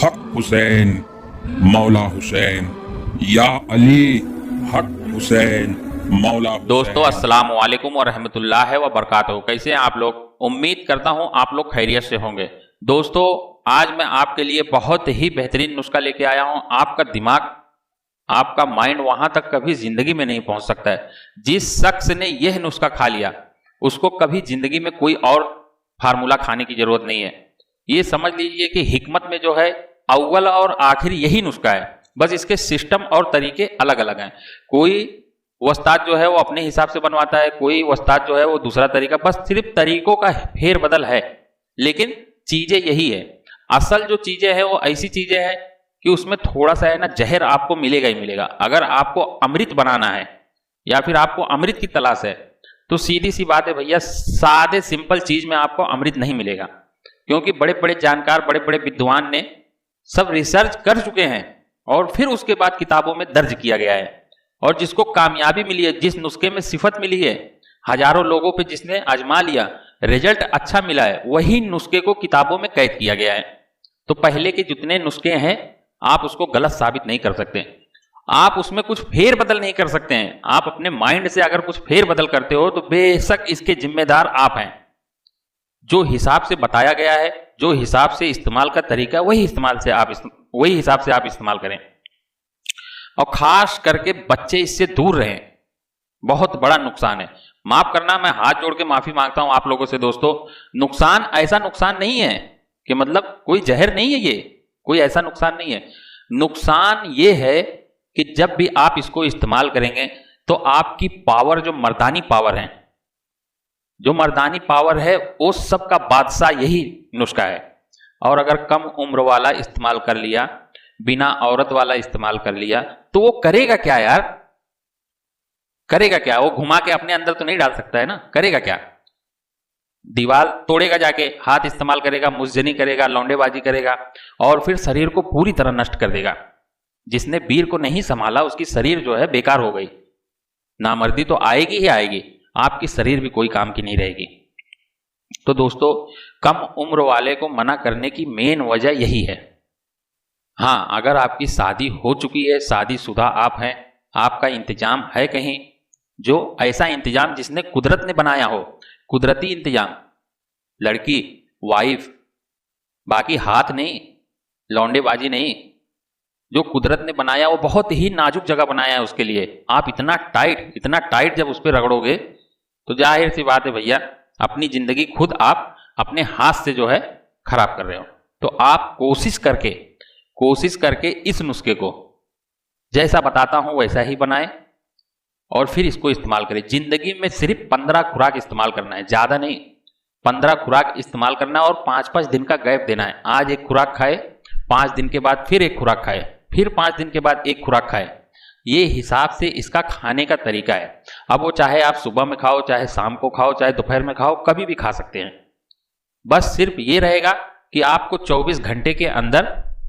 हक हुसैन, मौला हुसैन, या अली, हक हुसैन, मौला हुसैन। दोस्तों अस्सलाम वालेकुम व रहमतुल्लाहि व बरकातहू। कैसे हैं आप लोग? उम्मीद करता हूं आप लोग खैरियत से होंगे। दोस्तों आज मैं आपके लिए बहुत ही बेहतरीन नुस्खा लेके आया हूं। आपका दिमाग, आपका माइंड वहां तक कभी जिंदगी में नहीं पहुंच सकता है। जिस शख्स ने यह नुस्खा खा लिया उसको कभी जिंदगी में कोई और फार्मूला खाने की जरूरत नहीं है। ये समझ लीजिए कि हिकमत में जो है अव्वल और आखिर यही नुस्खा है, बस इसके सिस्टम और तरीके अलग अलग हैं। कोई वस्ताद जो है वो अपने हिसाब से बनवाता है, कोई वस्ताद जो है वो दूसरा तरीका, बस सिर्फ तरीकों का फेर बदल है, लेकिन चीजें यही है। असल जो चीजें हैं वो ऐसी चीजें हैं कि उसमें थोड़ा सा है ना जहर आपको मिलेगा ही मिलेगा। अगर आपको अमृत बनाना है या फिर आपको अमृत की तलाश है तो सीधी सी बात है भैया, सादे सिंपल चीज में आपको अमृत नहीं मिलेगा, क्योंकि बड़े बड़े जानकार, बड़े बड़े विद्वान ने सब रिसर्च कर चुके हैं और फिर उसके बाद किताबों में दर्ज किया गया है। और जिसको कामयाबी मिली है, जिस नुस्खे में सिफत मिली है, हजारों लोगों पे जिसने आजमा लिया, रिजल्ट अच्छा मिला है, वही नुस्खे को किताबों में कैद किया गया है। तो पहले के जितने नुस्खे हैं आप उसको गलत साबित नहीं कर सकते, आप उसमें कुछ फेर बदल नहीं कर सकते हैं। आप अपने माइंड से अगर कुछ फेर बदल करते हो तो बेशक इसके जिम्मेदार आप हैं। जो हिसाब से बताया गया है, जो हिसाब से इस्तेमाल का तरीका है, वही हिसाब से आप इस्तेमाल करें। और खास करके बच्चे इससे दूर रहें, बहुत बड़ा नुकसान है। माफ करना, मैं हाथ जोड़ के माफी मांगता हूं आप लोगों से। दोस्तों नुकसान ऐसा नुकसान नहीं है कि मतलब कोई जहर नहीं है, ये कोई ऐसा नुकसान नहीं है। नुकसान ये है कि जब भी आप इसको इस्तेमाल करेंगे तो आपकी पावर, जो मर्दानी पावर है, जो मर्दानी पावर है, वो सब का बादशाह यही नुस्खा है। और अगर कम उम्र वाला इस्तेमाल कर लिया, बिना औरत वाला इस्तेमाल कर लिया, तो वो करेगा क्या यार? करेगा क्या? वो घुमा के अपने अंदर तो नहीं डाल सकता है ना, करेगा क्या? दीवार तोड़ेगा, जाके हाथ इस्तेमाल करेगा, मुजजनी करेगा, लौंडेबाजी करेगा और फिर शरीर को पूरी तरह नष्ट कर देगा। जिसने वीर को नहीं संभाला उसकी शरीर जो है बेकार हो गई। नामर्दी तो आएगी ही आएगी, आपकी शरीर भी कोई काम की नहीं रहेगी। तो दोस्तों कम उम्र वाले को मना करने की मेन वजह यही है। हाँ, अगर आपकी शादी हो चुकी है, शादीशुदा आप हैं, आपका इंतजाम है कहीं, जो ऐसा इंतजाम जिसने कुदरत ने बनाया हो, कुदरती इंतजाम, लड़की, वाइफ, बाकी हाथ नहीं, लौंडेबाजी नहीं, जो कुदरत ने बनाया वो बहुत ही नाजुक जगह बनाया है उसके लिए। आप इतना टाइट जब उस पर रगड़ोगे तो जाहिर सी बात है भैया, अपनी जिंदगी खुद आप अपने हाथ से जो है खराब कर रहे हो। तो आप कोशिश करके इस नुस्खे को जैसा बताता हूं वैसा ही बनाएं और फिर इसको इस्तेमाल करें। जिंदगी में सिर्फ 15 खुराक इस्तेमाल करना है, ज्यादा नहीं। 15 खुराक इस्तेमाल करना है और 5-5 दिन का गैप देना है। आज एक खुराक खाए, 5 दिन के बाद फिर एक खुराक खाए, फिर 5 दिन के बाद एक खुराक खाए। ये हिसाब से इसका खाने का तरीका है। अब वो चाहे आप सुबह में खाओ, चाहे शाम को खाओ, चाहे दोपहर में खाओ, कभी भी खा सकते हैं। बस सिर्फ ये रहेगा कि आपको 24 घंटे के अंदर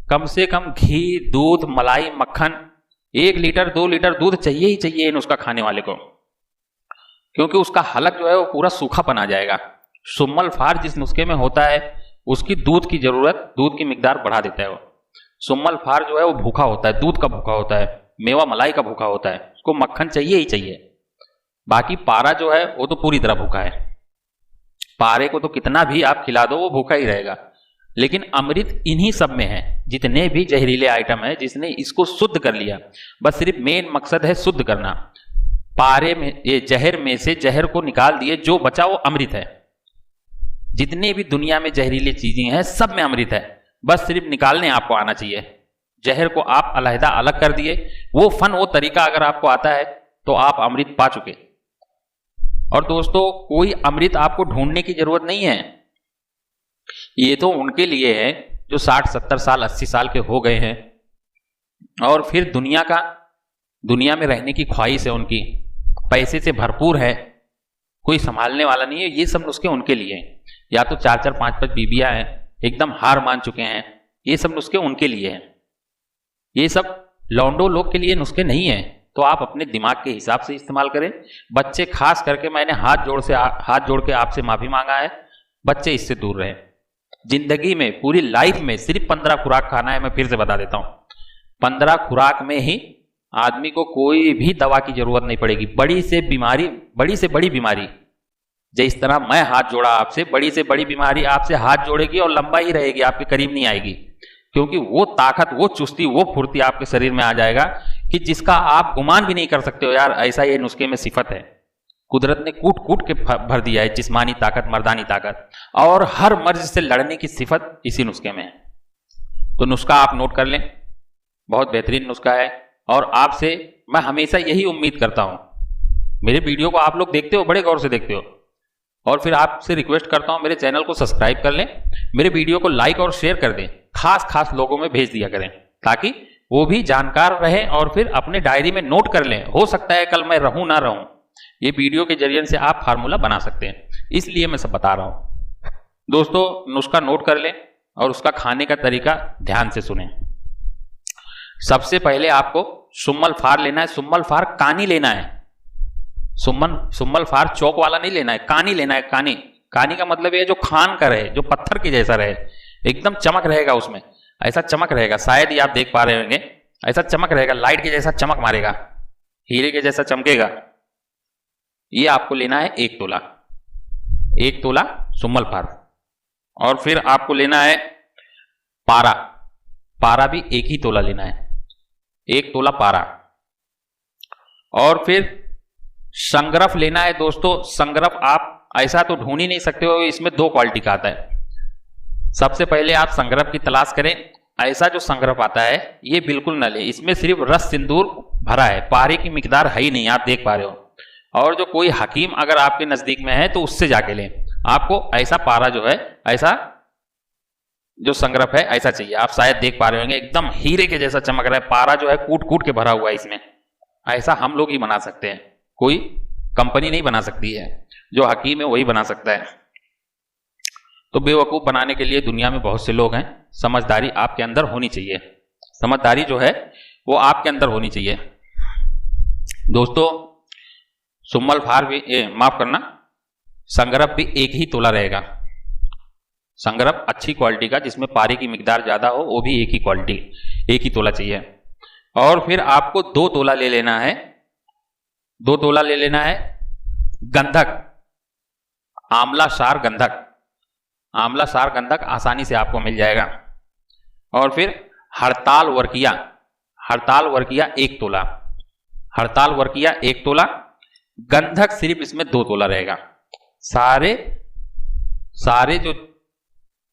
कम से कम घी, दूध, मलाई, मक्खन, 1 लीटर 2 लीटर दूध चाहिए ही चाहिए इन उसका खाने वाले को, क्योंकि उसका हलक जो है वो पूरा सूखापन आ जाएगा। सुम्मल फार जिस नुस्खे में होता है उसकी दूध की जरूरत, दूध की मिकदार बढ़ा देता है। वो सुम्मल फार जो है वो भूखा होता है, दूध का भूखा होता है, मेवा मलाई का भूखा होता है, उसको मक्खन चाहिए ही चाहिए। बाकी पारा जो है वो तो पूरी तरह भूखा है। पारे को तो कितना भी आप खिला दो वो भूखा ही रहेगा। लेकिन अमृत इन्हीं सब में है, जितने भी जहरीले आइटम है, जिसने इसको शुद्ध कर लिया। बस सिर्फ मेन मकसद है शुद्ध करना। पारे में, ये जहर में से जहर को निकाल दिए, जो बचा वो अमृत है। जितने भी दुनिया में जहरीली चीजें हैं सब में अमृत है, बस सिर्फ निकालने आपको आना चाहिए। जहर को आप अलहदा अलग कर दिए, वो फन, वो तरीका अगर आपको आता है तो आप अमृत पा चुके। और दोस्तों कोई अमृत आपको ढूंढने की जरूरत नहीं है। ये तो उनके लिए है जो 60-70 साल 80 साल के हो गए हैं और फिर दुनिया में रहने की ख्वाहिश है उनकी, पैसे से भरपूर है, कोई संभालने वाला नहीं है। ये सब नुस्खे उनके लिए हैं। या तो 4-4 5-5 बीबियां हैं, एकदम हार मान चुके हैं, ये सब नुस्खे उनके लिए हैं। ये सब लौंडो लोग के लिए नुस्खे नहीं है। तो आप अपने दिमाग के हिसाब से इस्तेमाल करें। बच्चे खास करके मैंने हाथ जोड़ के आपसे माफी मांगा है, बच्चे इससे दूर रहें। जिंदगी में, पूरी लाइफ में सिर्फ 15 खुराक खाना है। मैं फिर से बता देता हूं, 15 खुराक में ही आदमी को कोई भी दवा की जरूरत नहीं पड़ेगी। बड़ी से बड़ी बीमारी, जिस तरह मैं हाथ जोड़ा आपसे, बड़ी से बड़ी बीमारी आपसे हाथ जोड़ेगी और लंबा ही रहेगी, आपके करीब नहीं आएगी, क्योंकि वो ताकत, वो चुस्ती, वो फुर्ती आपके शरीर में आ जाएगा कि जिसका आप गुमान भी नहीं कर सकते हो। यार ऐसा ये नुस्खे में सिफत है, कुदरत ने कूट कूट के भर दिया है जिस्मानी ताकत, मर्दानी ताकत, और हर मर्ज से लड़ने की सिफत इसी नुस्खे में है। तो नुस्खा आप नोट कर लें, बहुत बेहतरीन नुस्खा है। और आपसे मैं हमेशा यही उम्मीद करता हूं, मेरे वीडियो को आप लोग देखते हो, बड़े गौर से देखते हो, और फिर आपसे रिक्वेस्ट करता हूं मेरे चैनल को सब्सक्राइब कर लें, मेरे वीडियो को लाइक और शेयर कर दें, खास लोगों में भेज दिया करें, ताकि वो भी जानकार रहें और फिर अपने डायरी में नोट कर लें। हो सकता है कल मैं रहूं ना रहूं, ये वीडियो के जरिए से आप फार्मूला बना सकते हैं, इसलिए मैं सब बता रहा हूं। दोस्तों, नुस्खा नोट कर लें और उसका खाने का तरीका ध्यान से सुनें। सबसे पहले आपको सुम्मल फार लेना है। सुम्मल फार कानी लेना है। सुम्मल फार चौक वाला नहीं लेना है, कानी लेना है। कानी का मतलब ये जो खान का रहे, जो पत्थर के जैसा रहे, एकदम चमक रहेगा उसमें, ऐसा चमक रहेगा, शायद ही आप देख पा रहे होंगे, ऐसा चमक रहेगा, लाइट के जैसा चमक मारेगा, हीरे के जैसा चमकेगा। ये आपको लेना है 1 तोला, 1 तोला सुम्मल फार। और फिर आपको लेना है पारा भी 1 ही तोला लेना है, 1 तोला पारा। और फिर संगरफ लेना है। दोस्तों, संगरफ आप ऐसा तो ढूंढ ही नहीं सकते हो, इसमें 2 क्वालिटी का आता है। सबसे पहले आप संगरफ की तलाश करें। ऐसा जो संगरफ आता है ये बिल्कुल न ले, इसमें सिर्फ रस सिंदूर भरा है, पारे की मिकदार है ही नहीं, आप देख पा रहे हो। और जो कोई हकीम अगर आपके नजदीक में है तो उससे जाके लें। आपको ऐसा पारा जो है, ऐसा जो संगरफ है ऐसा चाहिए। आप शायद देख पा रहे होंगे, एकदम हीरे के जैसा चमक रहा है, पारा जो है कूट कूट के भरा हुआ है इसमें। ऐसा हम लोग ही बना सकते हैं, कोई कंपनी नहीं बना सकती है, जो हकीम है वही बना सकता है। तो बेवकूफ बनाने के लिए दुनिया में बहुत से लोग हैं। समझदारी आपके अंदर होनी चाहिए, समझदारी जो है वो आपके अंदर होनी चाहिए। दोस्तों, सुम्मल फार भी माफ करना, संगरफ भी 1 ही तोला रहेगा। संगरफ अच्छी क्वालिटी का, जिसमें पारे की मिकदार ज्यादा हो, वो भी 1 ही क्वालिटी, 1 ही तोला चाहिए। और फिर आपको 2 तोला ले लेना है, 2 तोला ले लेना है गंधक, आंवला सार गंधक। आंवला सार गंधक आसानी से आपको मिल जाएगा। और फिर हड़ताल वर्किया 1 तोला, हड़ताल वर्किया 1 तोला। गंधक सिर्फ इसमें 2 तोला रहेगा। सारे जो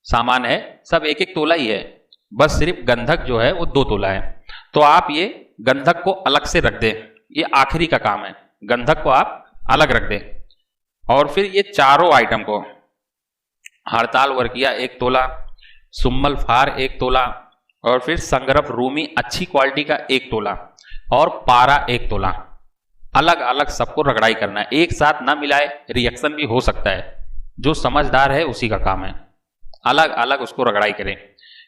सामान है सब 1 तोला ही है, बस सिर्फ गंधक जो है वो 2 तोला है। तो आप ये गंधक को अलग से रख दें, ये आखिरी का काम है, गंधक को आप अलग रख दें। और फिर ये चारों आइटम को, हड़ताल वर्किया 1 तोला, सुम्मल फार 1 तोला, और फिर संगरफ रूमी अच्छी क्वालिटी का 1 तोला, और पारा 1 तोला, अलग अलग सबको रगड़ाई करना है। एक साथ ना मिलाए, रिएक्शन भी हो सकता है, जो समझदार है उसी का काम है। अलग अलग उसको रगड़ाई करें,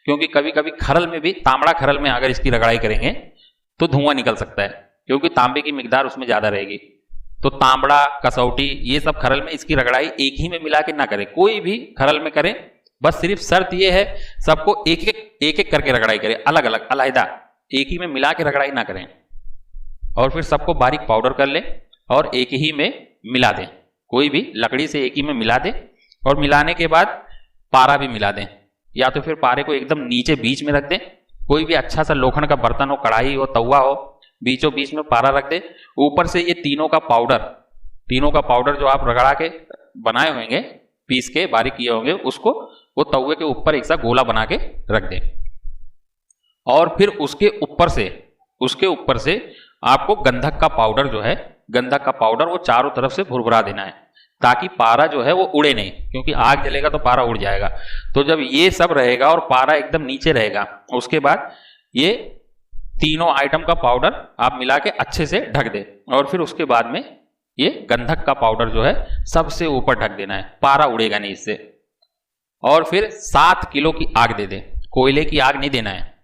क्योंकि कभी कभी खरल में भी, तांबड़ा खरल में अगर इसकी रगड़ाई करेंगे तो धुआं निकल सकता है, क्योंकि तांबे की मिकदार उसमें ज्यादा रहेगी। तो तांबड़ा, कसौटी, ये सब खरल में इसकी रगड़ाई 1 ही में मिला के ना करें, कोई भी खरल में करें, बस सिर्फ शर्त ये है सबको एक एक करके रगड़ाई करें, अलग अलग, अलहदा, 1 ही में मिला के रगड़ाई ना करें। और फिर सबको बारीक पाउडर कर लें और 1 ही में मिला दें, कोई भी लकड़ी से 1 ही में मिला दें। और मिलाने के बाद पारा भी मिला दें, या तो फिर पारे को एकदम नीचे बीच में रख दें, कोई भी अच्छा सा लोखंड का बर्तन हो, कढ़ाई हो, तवा हो, बीचों बीच में पारा रख दे। ऊपर से ये तीनों का पाउडर जो आप रगड़ा के बनाए होंगे, पीस के बारीक किए होंगे, उसको वो तवे के ऊपर एक सा गोला बना के रख दे। और फिर उसके ऊपर से आपको गंधक का पाउडर जो है, गंधक का पाउडर वो चारों तरफ से भुरभुरा देना है, ताकि पारा जो है वो उड़े नहीं, क्योंकि आग जलेगा तो पारा उड़ जाएगा। तो जब ये सब रहेगा और पारा एकदम नीचे रहेगा, उसके बाद ये तीनों आइटम का पाउडर आप मिला के अच्छे से ढक दे। और फिर उसके बाद में ये गंधक का पाउडर जो है सबसे ऊपर ढक देना है, पारा उड़ेगा नहीं इससे। और फिर 7 किलो की आग दे दें, कोयले की आग नहीं देना है,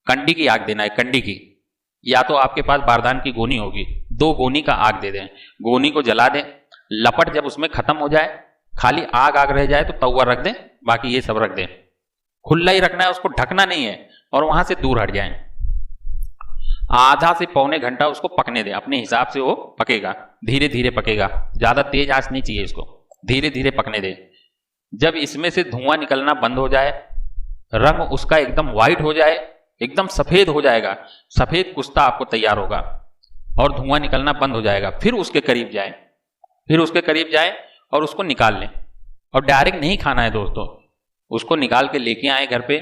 कंडी की आग देना है, कंडी की, या तो आपके पास बारदान की गोनी होगी, 2 गोनी का आग दे दें, गोनी को जला दें। लपट जब उसमें खत्म हो जाए खाली आग आग रह जाए तो तवा रख दें, बाकी ये सब रख दें। खुला ही रखना है, उसको ढकना नहीं है, और वहां से दूर हट जाएं। आधा से पौने घंटा उसको पकने दें, अपने हिसाब से वो पकेगा, धीरे धीरे पकेगा, ज्यादा तेज आंच नहीं चाहिए इसको, धीरे धीरे पकने दें। जब इसमें से धुआं निकलना बंद हो जाए, रंग उसका एकदम व्हाइट हो जाए, एकदम सफेद हो जाएगा, सफेद कुश्ता आपको तैयार होगा और धुआं निकलना बंद हो जाएगा। फिर उसके करीब जाएं, और उसको निकाल लें। और डायरेक्ट नहीं खाना है दोस्तों, उसको निकाल के लेके आए घर पे,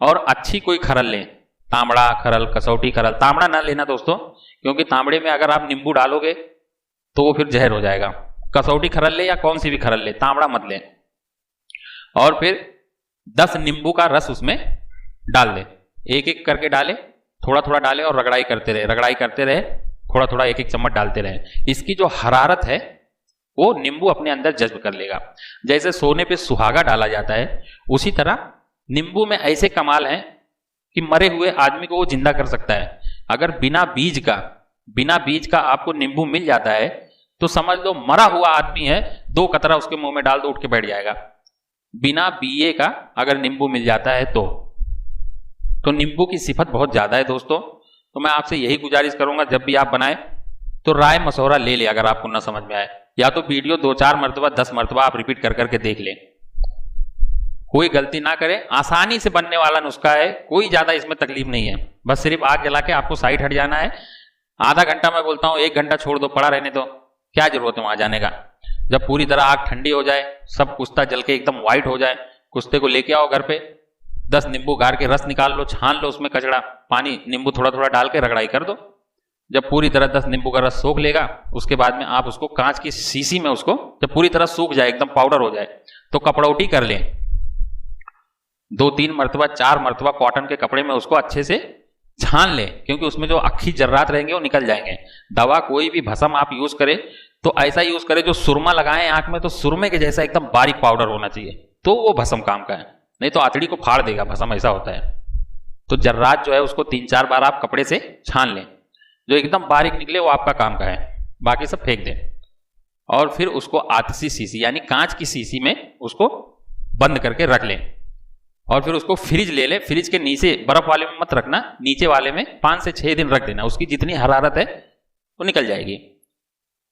और अच्छी कोई खरल लें, तांबड़ा खरल, कसौटी खरल। तांबड़ा ना लेना दोस्तों, क्योंकि तांबड़े में अगर आप नींबू डालोगे तो वो फिर जहर हो जाएगा। कसौटी खरल ले या कौन सी भी खरल ले, तांबड़ा मत लें। और फिर 10 नींबू का रस उसमें डाल दें, एक एक करके डालें, थोड़ा थोड़ा डालें और रगड़ाई करते रहे, थोड़ा थोड़ा एक एक चम्मच डालते रहे। इसकी जो हरारत है वो नींबू अपने अंदर जज्ब कर लेगा। जैसे सोने पे सुहागा डाला जाता है, उसी तरह नींबू में ऐसे कमाल है कि मरे हुए आदमी को वो जिंदा कर सकता है। अगर बिना बीज का आपको नींबू मिल जाता है तो समझ लो मरा हुआ आदमी है, 2 कतरा उसके मुंह में डाल दो, उठ के बैठ जाएगा। बिना बीए का अगर नींबू मिल जाता है तो नींबू की सिफत बहुत ज्यादा है दोस्तों। तो मैं आपसे यही गुजारिश करूंगा, जब भी आप बनाए तो राय मशवरा ले ले। अगर आपको ना समझ में आए, या तो वीडियो 2-4 मरतबा 10 मरतबा आप रिपीट कर करके देख लें, कोई गलती ना करें। आसानी से बनने वाला नुस्खा है, कोई ज्यादा इसमें तकलीफ नहीं है। बस सिर्फ आग जला के आपको साइड हट जाना है। आधा घंटा मैं बोलता हूं, 1 घंटा छोड़ दो, पड़ा रहने दो, क्या जरूरत है वहां जाने का। जब पूरी तरह आग ठंडी हो जाए, सब कुश्ता जल के एकदम व्हाइट हो जाए, कुश्ते को लेके आओ घर पे, 10 नींबू गार के रस निकाल लो, छान लो, उसमें कचड़ा पानी नींबू थोड़ा थोड़ा डाल के रगड़ाई कर दो। जब पूरी तरह 10 नींबू का रस सोख लेगा, उसके बाद में आप उसको कांच की शीशी में, उसको जब पूरी तरह सूख जाए, एकदम पाउडर हो जाए, तो कपड़ौटी कर लें। 2-3 मरतबा 4 मरतबा कॉटन के कपड़े में उसको अच्छे से छान लें, क्योंकि उसमें जो अक्खी जर्रात रहेंगे वो निकल जाएंगे। दवा कोई भी भस्म आप यूज करें तो ऐसा यूज करें, जो सुरमा लगाएं आंख में तो सुरमे के जैसा एकदम बारीक पाउडर होना चाहिए, तो वो भस्म काम का है, नहीं तो आंतड़ी को फाड़ देगा भस्म, ऐसा होता है। तो जर्रात जो है उसको 3-4 बार आप कपड़े से छान लें, जो एकदम बारीक निकले वो आपका काम का है, बाकी सब फेंक दें। और फिर उसको आतिशी शीशी यानी कांच की शीशी में उसको बंद करके रख लें। और फिर उसको फ्रिज ले लें। फ्रिज के नीचे, बर्फ वाले में मत रखना, नीचे वाले में 5 से 6 दिन रख देना, उसकी जितनी हरारत है वो निकल जाएगी।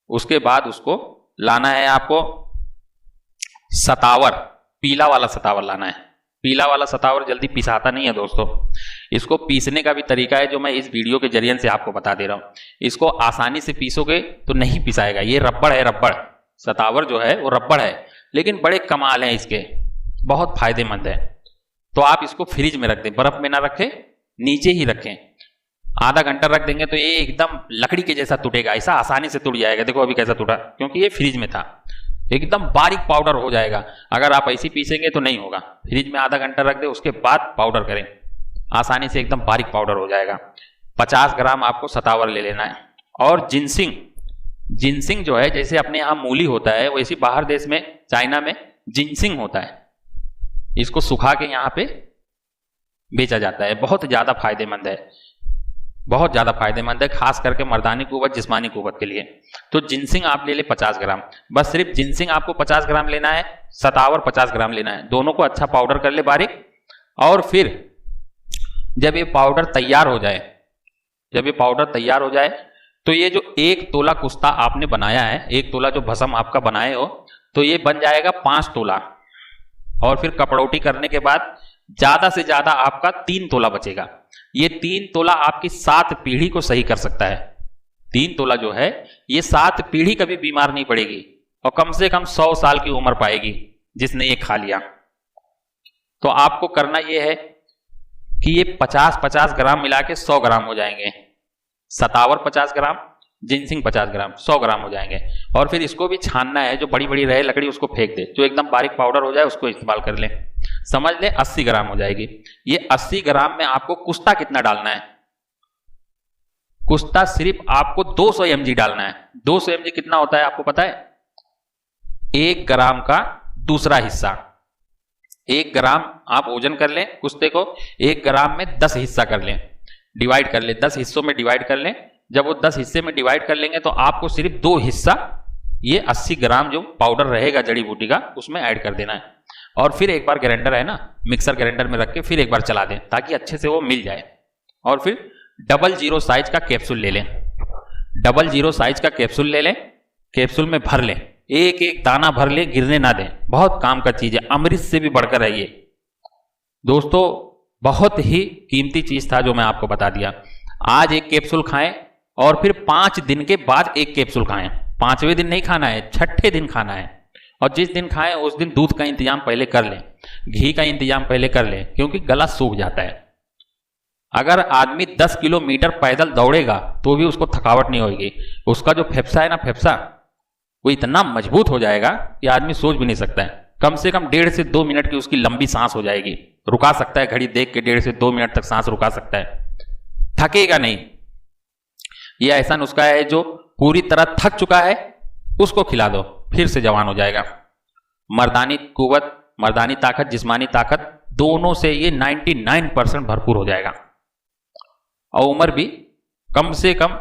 उसके बाद उसको लाना है आपको सतावर, पीला वाला सतावर लाना है। पीला वाला सतावर जल्दी पिसाता नहीं है दोस्तों। इसको पीसने का भी तरीका है जो मैं इस वीडियो के जरिए से आपको बता दे रहा हूं। इसको आसानी से पीसोगे तो नहीं पिसाएगा, ये रबड़ है, रबड़। सतावर जो है वो रबड़ है, लेकिन बड़े कमाल हैं इसके, बहुत फायदेमंद है। तो आप इसको फ्रिज में रख दें, बर्फ में ना रखें, नीचे ही रखें। आधा घंटा रख देंगे तो ये एकदम लकड़ी के जैसा टूटेगा, ऐसा आसानी से टूट जाएगा। देखो अभी कैसा टूटा, क्योंकि ये फ्रिज में था, एकदम बारीक पाउडर हो जाएगा। अगर आप ऐसी पीसेंगे तो नहीं होगा। फ्रिज में आधा घंटा रख दे, उसके बाद पाउडर करें, आसानी से एकदम बारीक पाउडर हो जाएगा। 50 ग्राम आपको सतावर ले लेना है। और जिनसिंग जो है, जैसे अपने यहाँ मूली होता है, वैसे बाहर देश में, चाइना में जिनसिंग होता है। इसको सुखा के यहाँ पे बेचा जाता है, बहुत ज्यादा फायदेमंद है, बहुत ज्यादा फायदेमंद है, खास करके मर्दानी कुव्वत, जिस्मानी कुव्वत के लिए। तो जिनसिंग आप ले ले 50 ग्राम, बस सिर्फ जिनसिंग आपको 50 ग्राम लेना है, सतावर 50 ग्राम लेना है। दोनों को अच्छा पाउडर कर ले बारीक। और फिर जब ये पाउडर तैयार हो जाए, तो ये जो 1 तोला कुश्ता आपने बनाया है, 1 तोला जो भस्म आपका बनाए हो, तो ये बन जाएगा 5 तोला। और फिर कपड़ौटी करने के बाद ज्यादा से ज्यादा आपका 3 तोला बचेगा। ये 3 तोला आपकी 7 पीढ़ी को सही कर सकता है। 3 तोला जो है, ये 7 पीढ़ी कभी बीमार नहीं पड़ेगी, और कम से कम 100 साल की उम्र पाएगी जिसने ये खा लिया। तो आपको करना ये है कि ये 50-50 ग्राम मिला के 100 ग्राम हो जाएंगे। सतावर 50 ग्राम, जिनसिंग 50 ग्राम, 100 ग्राम हो जाएंगे। और फिर इसको भी छानना है, जो बड़ी बड़ी रहे लकड़ी उसको फेंक दे, जो एकदम बारीक पाउडर हो जाए उसको इस्तेमाल कर ले। समझ ले 80 ग्राम हो जाएगी। ये 80 ग्राम में आपको कुश्ता कितना डालना है? कुश्ता सिर्फ आपको 200 mg डालना है। 200 mg कितना होता है आपको पता है? 1 ग्राम का दूसरा हिस्सा। 1 ग्राम आप ओजन कर लें कुश्ते को, 1 ग्राम में 10 हिस्सा कर लें, डिवाइड कर लें, 10 हिस्सों में डिवाइड कर लें। जब वो 10 हिस्से में डिवाइड कर लेंगे तो आपको सिर्फ 2 हिस्सा ये 80 ग्राम जो पाउडर रहेगा जड़ी बूटी का उसमें ऐड कर देना है और फिर एक बार ग्राइंडर है ना, मिक्सर ग्राइंडर में रख के फिर एक बार चला दें ताकि अच्छे से वो मिल जाए। और फिर 00 साइज का कैप्सूल ले लें, 00 साइज का कैप्सूल ले लें, कैप्सूल में भर लें, एक एक दाना भर लें, गिरने ना दें। बहुत काम का चीज है, अमृत से भी बढ़कर है ये दोस्तों, बहुत ही कीमती चीज था जो मैं आपको बता दिया। आज एक कैप्सूल खाएं और फिर 5 दिन के बाद एक कैप्सूल खाएं। 5वें दिन नहीं खाना है, 6ठे दिन खाना है। और जिस दिन खाएं उस दिन दूध का इंतजाम पहले कर लें, घी का इंतजाम पहले कर लें, क्योंकि गला सूख जाता है। अगर आदमी 10 किलोमीटर पैदल दौड़ेगा तो भी उसको थकावट नहीं होगी। उसका जो फेफसा है ना, फेफसा वो इतना मजबूत हो जाएगा कि आदमी सोच भी नहीं सकता है। कम से कम 1.5 से 2 मिनट की उसकी लंबी सांस हो जाएगी। रुका सकता है, घड़ी देख के 1.5 से 2 मिनट तक सांस रुका सकता है, थकेगा नहीं। ये ऐसा नुस्खा है जो पूरी तरह थक चुका है उसको खिला दो, फिर से जवान हो जाएगा। मर्दानी कुव्वत, मर्दानी ताकत, जिस्मानी ताकत दोनों से ये 99% भरपूर हो जाएगा। और उम्र भी कम से कम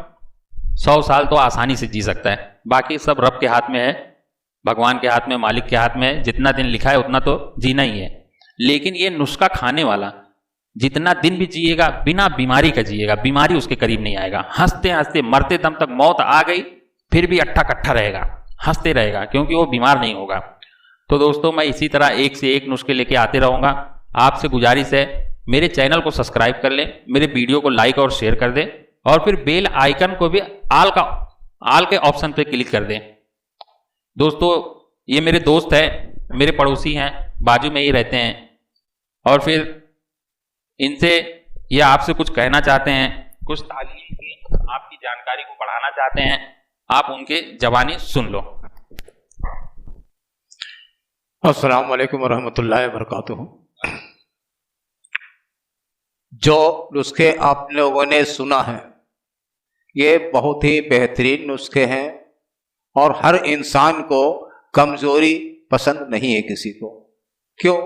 100 साल तो आसानी से जी सकता है। बाकी सब रब के हाथ में है, भगवान के हाथ में, मालिक के हाथ में है। जितना दिन लिखा है उतना तो जीना ही है। लेकिन ये नुस्खा खाने वाला जितना दिन भी जिएगा बिना बीमारी का जिएगा, बीमारी उसके करीब नहीं आएगा। हंसते हंसते मरते दम तक मौत आ गई फिर भी अट्ठा कट्ठा रहेगा, हंसते रहेगा, क्योंकि वो बीमार नहीं होगा। तो दोस्तों मैं इसी तरह एक से एक नुस्खे लेके आते रहूँगा। आपसे गुजारिश है मेरे चैनल को सब्सक्राइब कर लें, मेरे वीडियो को लाइक और शेयर कर दें और फिर बेल आइकन को भी आल के ऑप्शन पे क्लिक कर दें। दोस्तों ये मेरे दोस्त हैं, मेरे पड़ोसी हैं, बाजू में ही रहते हैं और फिर इनसे ये आपसे कुछ कहना चाहते हैं, कुछ तालीम की आपकी जानकारी को बढ़ाना चाहते हैं। आप उनके जवानी सुन लो। अस्सलाम वालेकुम वरहमतुल्लाहि वबरकातुहू। जो नुस्खे आप लोगों ने सुना है ये बहुत ही बेहतरीन नुस्खे हैं और हर इंसान को कमजोरी पसंद नहीं है किसी को। क्यों?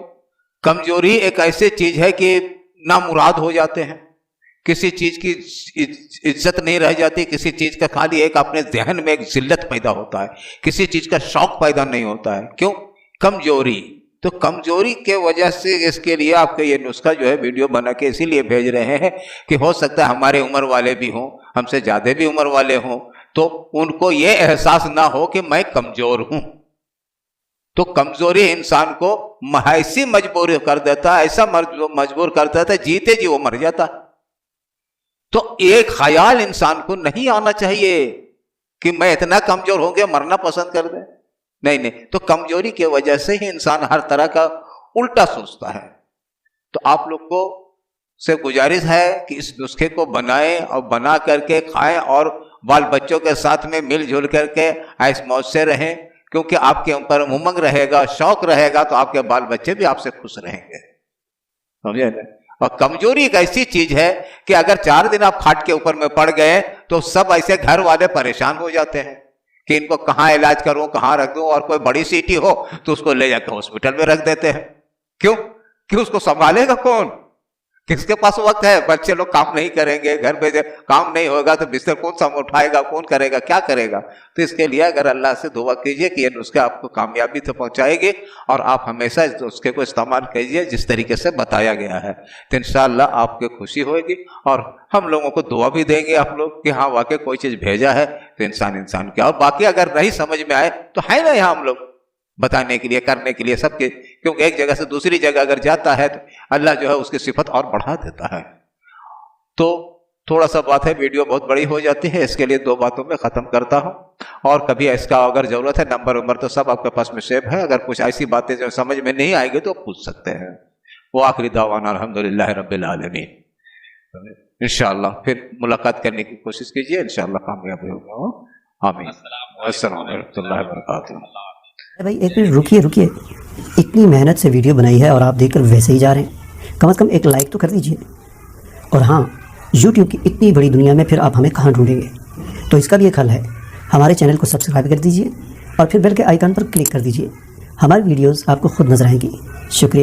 कमजोरी एक ऐसी चीज है कि नामुराद हो जाते हैं, किसी चीज की इज्जत नहीं रह जाती, किसी चीज का खाली एक अपने जहन में एक जिल्लत पैदा होता है, किसी चीज का शौक पैदा नहीं होता है। क्यों? कमजोरी। तो कमजोरी के वजह से इसके लिए आपके ये नुस्खा जो है वीडियो बना के इसीलिए भेज रहे हैं कि हो सकता है हमारे उम्र वाले भी हों, हमसे ज्यादा भी उम्र वाले हों, तो उनको ये एहसास ना हो कि मैं कमजोर हूं। तो कमजोरी इंसान को ऐसी मजबूर कर देता है, ऐसा मजबूर कर देता है, जीते जी वो मर जाता। तो एक ख्याल इंसान को नहीं आना चाहिए कि मैं इतना कमजोर हो गया मरना पसंद कर दे। नहीं नहीं, तो कमजोरी की वजह से ही इंसान हर तरह का उल्टा सोचता है। तो आप लोग को से गुजारिश है कि इस नुस्खे को बनाएं और बना करके खाएं और बाल बच्चों के साथ में मिलजुल करके ऐश मौज से रहें, क्योंकि आपके ऊपर उमंग रहेगा, शौक रहेगा, तो आपके बाल बच्चे भी आपसे खुश रहेंगे। समझे ना? और कमजोरी एक ऐसी चीज है कि अगर 4 दिन आप खाट के ऊपर में पड़ गए तो सब ऐसे घर वाले परेशान हो जाते हैं कि इनको कहाँ इलाज करूं, कहाँ रख दूं, और कोई बड़ी सीटी हो तो उसको ले जाकर हॉस्पिटल में रख देते हैं। क्यों? कि उसको संभालेगा कौन? किसके पास वक्त है? बच्चे लोग काम नहीं करेंगे, घर पे काम नहीं होगा तो बिस्तर कौन सा उठाएगा, कौन करेगा, क्या करेगा? तो इसके लिए अगर अल्लाह से दुआ कीजिए कि ये नुस्खा आपको कामयाबी तक पहुंचाएगी और आप हमेशा इस नुस्खे को इस्तेमाल कीजिए जिस तरीके से बताया गया है, तो इंशाअल्लाह आपको खुशी होगी और हम लोगों को दुआ भी देंगे आप लोग कि हाँ वाकई कोई चीज़ भेजा है तो इंसान क्या। और बाकी अगर नहीं समझ में आए तो है ना यहाँ हम लोग बताने के लिए, करने के लिए सबके, क्योंकि एक जगह से दूसरी जगह अगर जाता है तो अल्लाह जो है उसकी सिफत और बढ़ा देता है। तो थोड़ा सा बात है, वीडियो बहुत बड़ी हो जाती है, इसके लिए 2 बातों में ख़त्म करता हूँ। और कभी इसका अगर ज़रूरत है नंबर तो सब आपके पास में सेव है, अगर कुछ ऐसी बातें जो समझ में नहीं आएगी तो पूछ सकते हैं। वो आखिरी दावाना अल्हम्दुलिल्लाह रब्बिल आलमीन। इंशाअल्लाह फिर मुलाकात करने की कोशिश कीजिए, इंशाअल्लाह कामयाब होगा। आमीन। अस्सलाम वालेकुम रहमतुल्लाहि व बरकातुहू। भाई एक मिनट रुकिए, इतनी मेहनत से वीडियो बनाई है और आप देखकर वैसे ही जा रहे हैं, कम से कम एक लाइक तो कर दीजिए। और हाँ, YouTube की इतनी बड़ी दुनिया में फिर आप हमें कहाँ ढूंढेंगे? तो इसका भी एक हल है, हमारे चैनल को सब्सक्राइब कर दीजिए और फिर बेल के आइकन पर क्लिक कर दीजिए। हमारी वीडियोस आपको खुद नजर आएंगी। शुक्रिया।